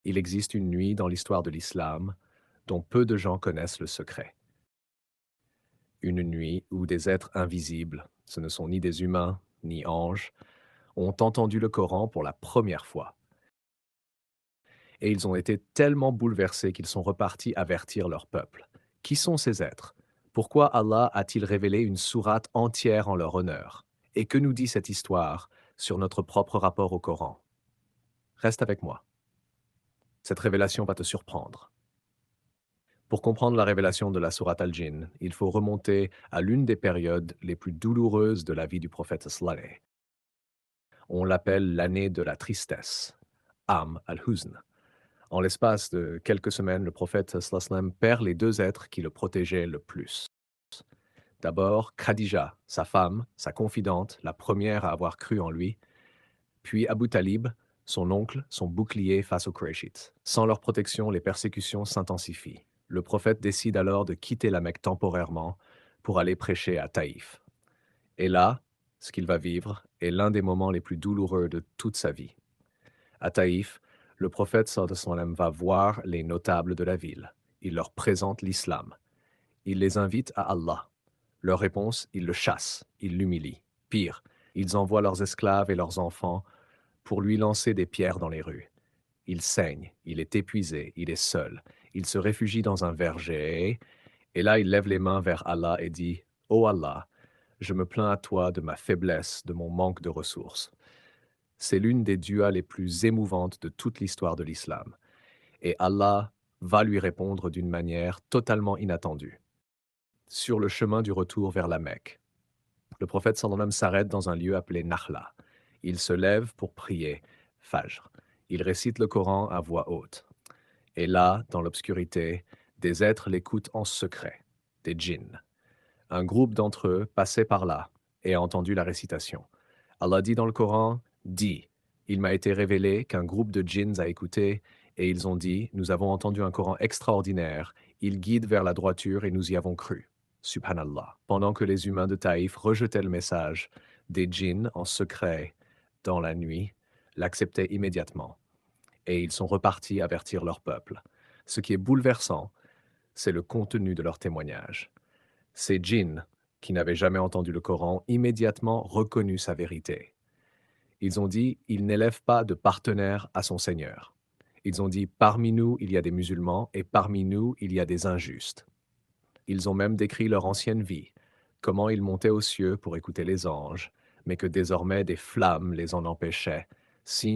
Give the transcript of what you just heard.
Il existe une nuit dans l'histoire de l'islam dont peu de gens connaissent le secret. Une nuit où des êtres invisibles, ce ne sont ni des humains ni anges, ont entendu le Coran pour la première fois. Et ils ont été tellement bouleversés qu'ils sont repartis avertir leur peuple. Qui sont ces êtres? Pourquoi Allah a-t-il révélé une sourate entière en leur honneur? Et que nous dit cette histoire sur notre propre rapport au Coran? Reste avec moi. Cette révélation va te surprendre. Pour comprendre la révélation de la sourate Al-Jinn, il faut remonter à l'une des périodes les plus douloureuses de la vie du prophète sallallahu. On l'appelle l'année de la tristesse, Am al-Huzn. En l'espace de quelques semaines, le prophète sallallahu perd les deux êtres qui le protégeaient le plus. D'abord, Khadija, sa femme, sa confidente, la première à avoir cru en lui, puis Abu Talib, son oncle, son bouclier face aux Qurayshites. Sans leur protection, les persécutions s'intensifient. Le prophète décide alors de quitter la Mecque temporairement pour aller prêcher à Taïf. Et là, ce qu'il va vivre est l'un des moments les plus douloureux de toute sa vie. À Taïf, le prophète sallallahu alayhi wa sallam va voir les notables de la ville. Il leur présente l'islam. Il les invite à Allah. Leur réponse, ils le chassent, ils l'humilient. Pire, ils envoient leurs esclaves et leurs enfants pour lui lancer des pierres dans les rues. Il saigne, il est épuisé, il est seul. Il se réfugie dans un verger, et là il lève les mains vers Allah et dit: Ô Allah, je me plains à toi de ma faiblesse, de mon manque de ressources. C'est l'une des duas les plus émouvantes de toute l'histoire de l'islam. Et Allah va lui répondre d'une manière totalement inattendue. Sur le chemin du retour vers la Mecque, le prophète sallallahu alayhi wa sallam s'arrête dans un lieu appelé Nakhla. Il se lève pour prier, Fajr. Il récite le Coran à voix haute. Et là, dans l'obscurité, des êtres l'écoutent en secret, des djinns. Un groupe d'entre eux passait par là et a entendu la récitation. Allah dit dans le Coran: Dis, il m'a été révélé qu'un groupe de djinns a écouté et ils ont dit: Nous avons entendu un Coran extraordinaire, il guide vers la droiture et nous y avons cru. Subhanallah. Pendant que les humains de Taïf rejetaient le message, des djinns en secret, dans la nuit, l'acceptaient immédiatement. Et ils sont repartis avertir leur peuple. Ce qui est bouleversant, c'est le contenu de leur témoignage. Ces djinns, qui n'avaient jamais entendu le Coran, immédiatement reconnu sa vérité. Ils ont dit: il n'élève pas de partenaire à son Seigneur. Ils ont dit: parmi nous, il y a des musulmans et parmi nous, il y a des injustes. Ils ont même décrit leur ancienne vie, comment ils montaient aux cieux pour écouter les anges, mais que désormais des flammes les en empêchaient, signe